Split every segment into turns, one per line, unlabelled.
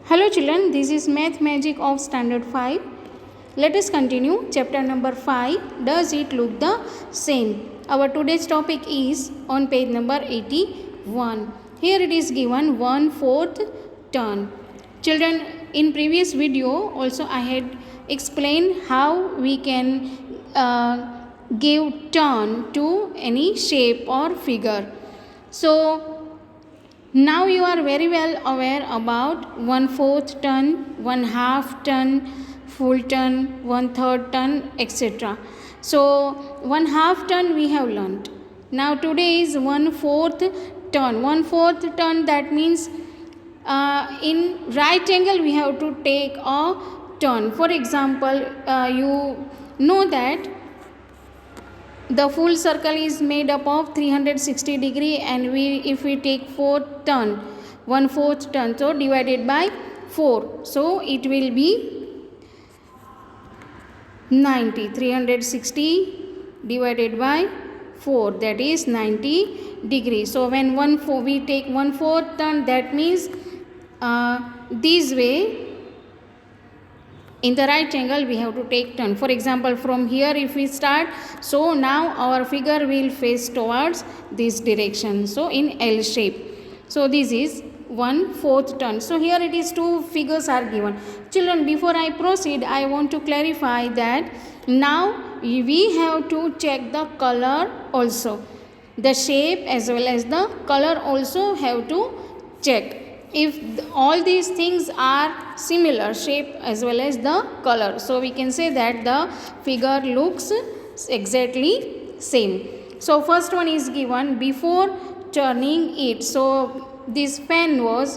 Hello children, this is Math Magic of Standard 5. Let us continue chapter number 5. Does it look the same? Our today's topic is on page number 81. Here it is given 1/4 turn. Children, in previous video also I had explained how we can give turn to any shape or figure. So now you are very well aware about 1/4 turn, 1/2 turn, full turn, 1/3 turn, etc. So 1/2 turn we have learnt. Now today is 1/4 turn. 1/4 turn, that means in right angle we have to take a turn. For example, you know that the full circle is made up of 360 degree, and if we take 4 turn, 1/4 turn, so divided by 4, so it will be 90. 360 divided by 4, that is 90 degree. So when we take 1/4 turn, that means this way in the right angle we have to take turn. For example, from here if we start, so now our figure will face towards this direction, so in L shape. So this is 1/4 turn. So here it is, two figures are given. Children, before I proceed, I want to clarify that now we have to check the color also. The shape as well as the color also have to check. If all these things are similar, shape as well as the color, so we can say that the figure looks exactly same. So first one is given before turning it. So this fan was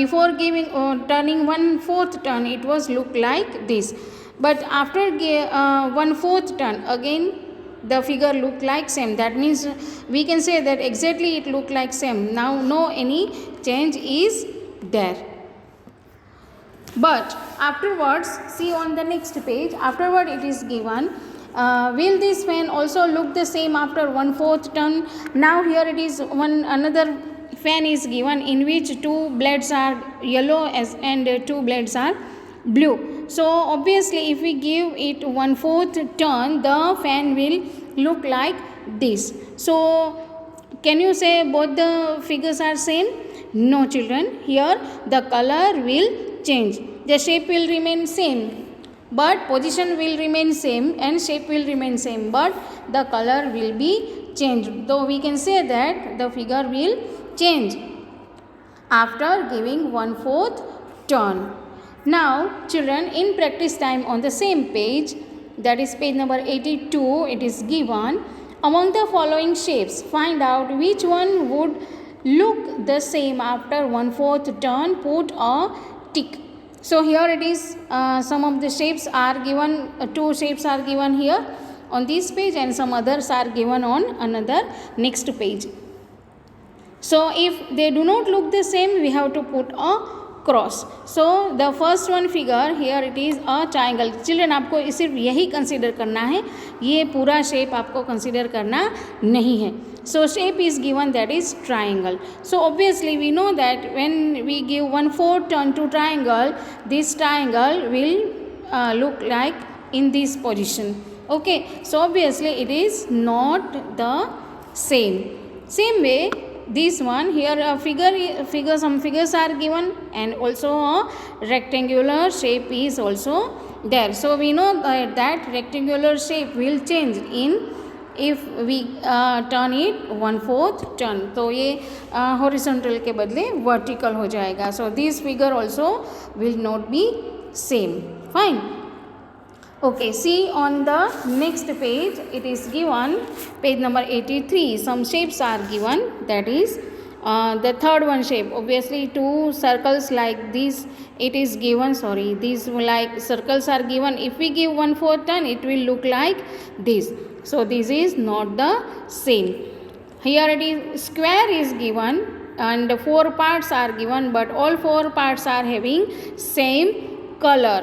before giving turning 1/4 turn, it was look like this, but after 1/4 turn, again the figure look like same. That means we can say that exactly it look like same. Now no any change is there. But afterwards, see on the next page, afterward it is given will this fan also look the same after 1/4 turn? Now here it is another fan is given in which two blades are yellow and two blades are blue. So obviously if we give it 1/4 turn, the fan will look like this. So can you say both the figures are same? No children, here the color will change. The shape will remain same, but position will remain same and shape will remain same, but the color will be changed. Though we can say that the figure will change after giving 1/4 turn. Now children, in practice time on the same page, that is page number 82, it is given among the following shapes, find out which one would look the same after 1/4 turn, put a tick. So here it is, some of the shapes are given, two shapes are given here on this page and some others are given on another next page. So if they do not look the same, we have to put a cross. So the first one figure here it is a triangle. Children, आपको सिर्फ यही consider करना है, ये पूरा shape आपको consider करना नहीं है. So shape is given, that is triangle. So obviously we know that when we give 1/4 turn to triangle, this triangle will look like in this position. Okay, so obviously it is not the same way. This one here, a figure some figures are given and also a rectangular shape is also there. So we know that rectangular shape will change in if we turn it 1/4 turn. तो ये horizontal के बदले vertical हो जाएगा. So this figure also will not be same. Fine. Okay, see on the next page, it is given page number 83, some shapes are given, that is the third one shape. Obviously two circles like this it is given, these like circles are given. If we give 1/4 turn, it will look like this. So this is not the same. Here it is, square is given and 4 parts are given, but all 4 parts are having same color.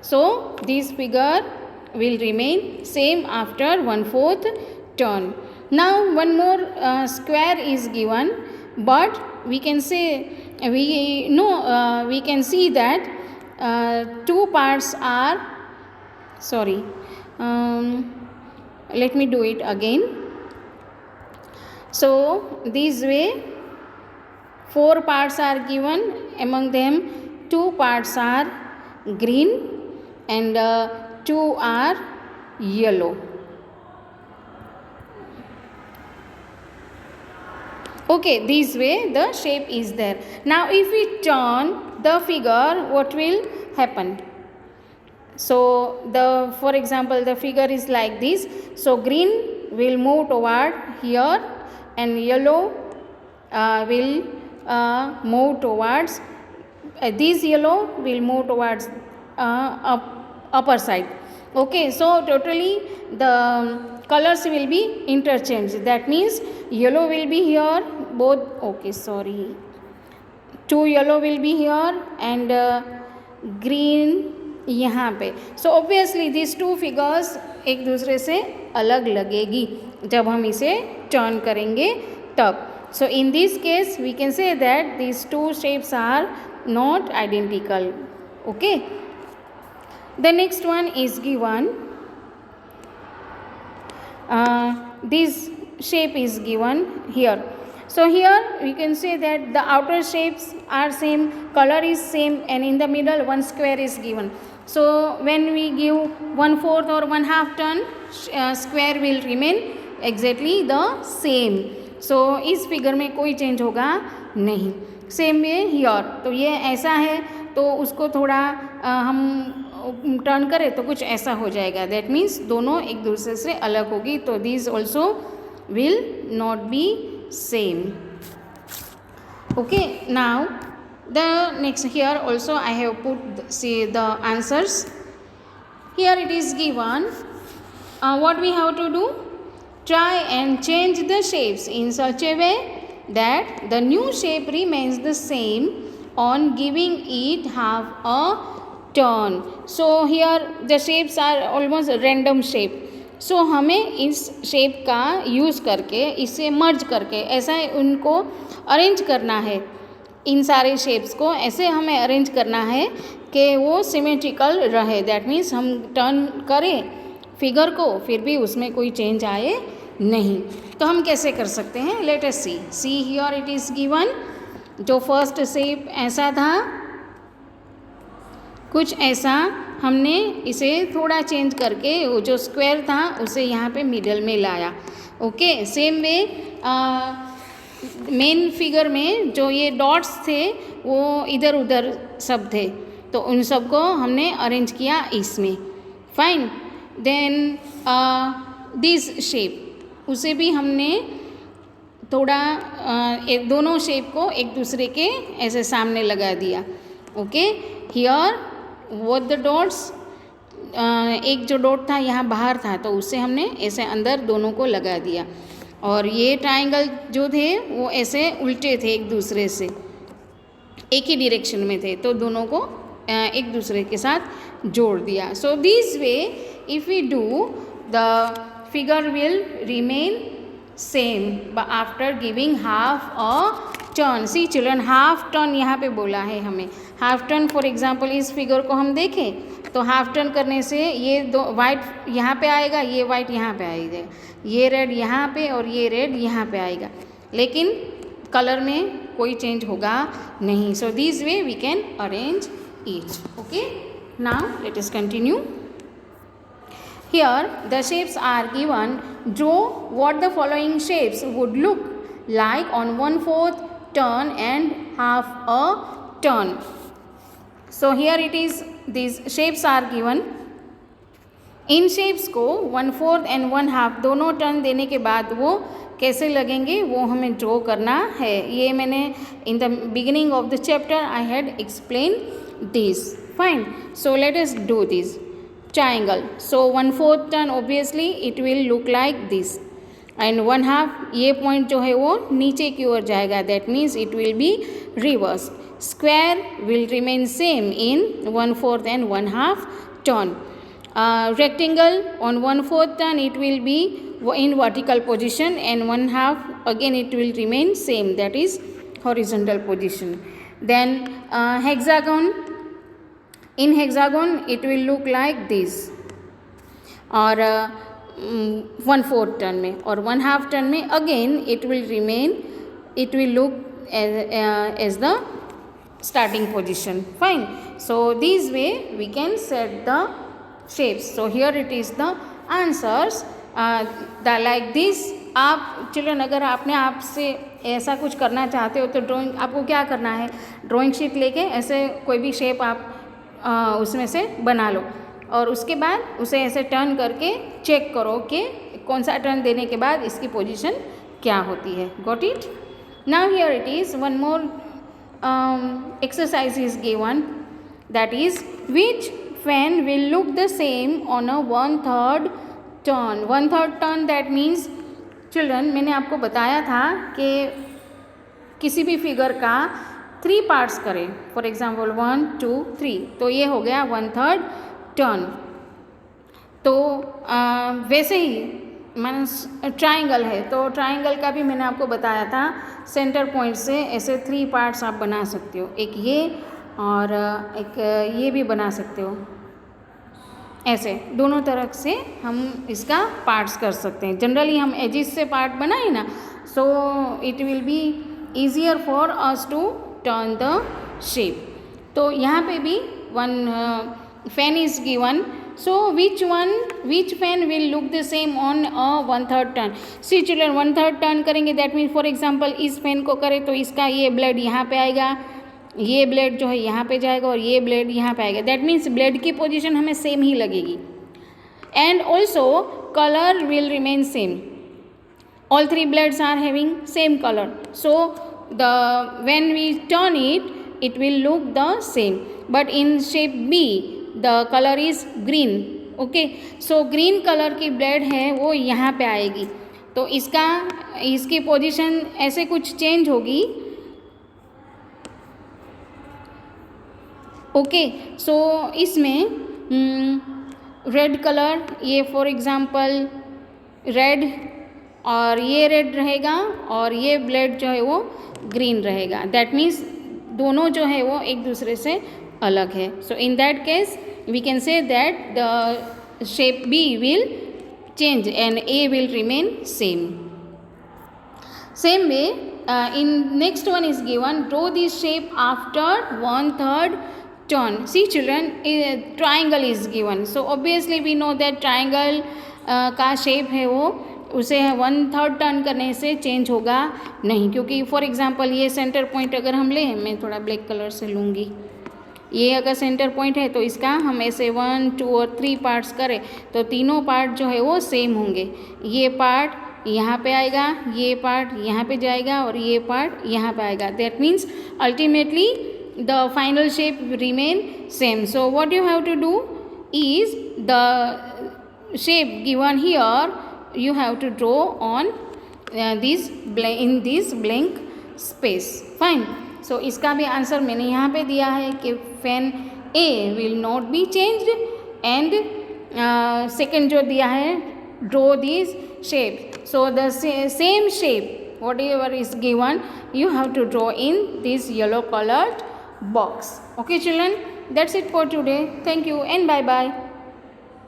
So this figure will remain same after 1/4 turn. Now one more square is given, but we can say we know we can see that two parts are sorry let me do it again. So this way 4 parts are given, among them 2 parts are green and 2 are yellow. Okay, this way the shape is there. Now if we turn the figure, what will happen? So for example the figure is like this. So green will move toward here and yellow will move towards this yellow will move towards upper side. Okay, so totally the colors will be interchanged. That means yellow will be here both. Okay, sorry, 2 yellow will be here and green यहाँ पे. So obviously these two figures एक दूसरे से अलग लगेगी जब हम इसे टर्न करेंगे तब. So in this case we can say that these two shapes are not identical. Okay. The next one is given. This shape is given here. So here we can say that the outer shapes are same, color is same, and in the middle one square is given. So when we give 1/4 or 1/2 turn, square will remain exactly the same. So इस figure में कोई change होगा नहीं. Same way here, तो ये ऐसा है तो उसको थोड़ा हम टर्न करें तो कुछ ऐसा हो जाएगा. दैट मीन्स दोनों एक दूसरे से अलग होगी. तो this also will not be same. Okay, now the next here also I have put the answers. Here it is given. What we have to do? Try and change the shapes in such a way that the new shape remains the same on giving it half a turn. So here the shapes are almost random shape. So हमें इस shape का use करके इसे मर्ज करके ऐसा उनको arrange करना है. इन सारे शेप्स को ऐसे हमें अरेंज करना है कि वो सिमेट्रिकल रहे. दैट मीन्स हम टर्न करें फिगर को फिर भी उसमें कोई चेंज आए नहीं. तो हम कैसे कर सकते हैं? Let us see here it is given. जो फर्स्ट शेप ऐसा था कुछ ऐसा, हमने इसे थोड़ा चेंज करके वो जो स्क्वायर था उसे यहाँ पे मिडल में लाया. Okay, same way main figure में जो ये डॉट्स थे वो इधर उधर सब थे तो उन सब को हमने अरेंज किया इसमें. फाइन. देन दिस शेप उसे भी हमने थोड़ा दोनों शेप को एक दूसरे के ऐसे सामने लगा दिया. Okay, here both the dots, एक जो डॉट था यहाँ बाहर था तो उससे हमने ऐसे अंदर दोनों को लगा दिया. और ये ट्रायंगल जो थे वो ऐसे उल्टे थे एक दूसरे से, एक ही डायरेक्शन में थे तो दोनों को एक दूसरे के साथ जोड़ दिया. So this way if we do the figure will remain same after giving half a turn. See children, half turn यहाँ पे बोला है हमें. हाफ टर्न फॉर एग्जांपल इस फिगर को हम देखें तो हाफ टर्न करने से ये दो वाइट यहाँ पे आएगा, ये वाइट यहाँ पे आएगा, ये रेड यहाँ पे और ये रेड यहाँ पे आएगा, लेकिन कलर में कोई चेंज होगा नहीं. So this way we can arrange it. Okay, now let us continue. Here the shapes are given. Draw what the following shapes would look like on 1/4 turn and half a turn. So here it is, these shapes are given. In shapes को 1/4 and 1/2 दोनों turn देने के बाद वो कैसे लगेंगे वो हमें ड्रॉ करना है. ये मैंने in the beginning of the chapter I had explain this. Fine. So let us do this. Triangle. So 1/4 turn obviously it will look like this and 1/2 ये पॉइंट जो है वो नीचे की ओर जाएगा. That means it will be reverse. Square will remain same in 1/4 and 1/2 turn. Rectangle on 1/4 turn it will be in vertical position and 1/2 again it will remain same, that is horizontal position. then hexagon. In hexagon it will look like this, और 1/4 turn में और 1/2 turn में again it will look as the starting position. Fine. So this way we can set the shapes. So here it is the answers. Like this. आप children अगर आपने आपसे ऐसा कुछ करना चाहते हो तो ड्राइंग आपको क्या करना है, ड्राइंग शीट लेके ऐसे कोई भी शेप आप उसमें से बना लो और उसके बाद उसे ऐसे टर्न करके चेक करो कि कौन सा टर्न देने के बाद इसकी पोजीशन क्या होती है. Got it? Now here it is one more exercise is given, that is which fan will look the same on a 1/3 turn. 1/3 turn that means children मैंने आपको बताया था कि किसी भी फिगर का 3 पार्ट्स करें, फॉर एग्जांपल 1 2 3, तो ये हो गया 1/3 टर्न. तो वैसे ही मीन्स ट्राइंगल है तो ट्राइंगल का भी मैंने आपको बताया था सेंटर पॉइंट से ऐसे 3 पार्ट्स आप बना सकते हो, एक ये और एक ये भी बना सकते हो. ऐसे दोनों तरफ से हम इसका पार्ट्स कर सकते हैं. जनरली हम एजिस से पार्ट बनाए ना, so it will be easier for us to turn the shape. तो यहाँ पे भी one fan is given. So which fan will look the same on a 1/3 turn? See children, 1/3 turn करेंगे that means for example इस fan को करें तो इसका ये ब्लेड यहाँ पे आएगा, ये ब्लेड जो है यहाँ पे जाएगा और ये ब्लेड यहाँ पे आएगा. दैट मीन्स ब्लेड की पोजीशन हमें सेम ही लगेगी. And also colour will remain same. All 3 blades are having same colour, so the when we turn it will look the same. But in shape B the color is green. Okay, so green colour की blade है वो यहाँ पे आएगी तो इसकी position ऐसे कुछ चेंज होगी. ओके, सो इसमें रेड कलर, ये फॉर एग्जांपल रेड और ये रेड रहेगा और ये ब्लेड जो है वो ग्रीन रहेगा. दैट मीन्स दोनों जो है वो एक दूसरे से अलग है. So in that case we can say that the shape B will change and A will remain same. Same way, in next one is given, draw this shape after 1/3 turn. See children, triangle is given. So obviously we know that triangle का shape है वो उसे 1/3 turn करने से change होगा नहीं, क्योंकि for example ये सेंटर पॉइंट अगर हम लें, मैं थोड़ा ब्लैक कलर से लूँगी, ये अगर सेंटर पॉइंट है तो इसका हम ऐसे 1 2 और 3 पार्ट्स करें तो तीनों पार्ट जो है वो सेम होंगे. ये पार्ट यहाँ पे आएगा, ये पार्ट यहाँ पे जाएगा और ये पार्ट यहाँ पे आएगा. That means ultimately the final shape remain same. So what you have to do is the shape given here you have to draw on in this blank space. Fine. So इसका भी answer मैंने यहाँ पे दिया है कि fan A will not be changed and second जो दिया है draw these shapes. So the same shape whatever is given you have to draw in this yellow colored box. Okay children, that's it for today. Thank you and bye bye.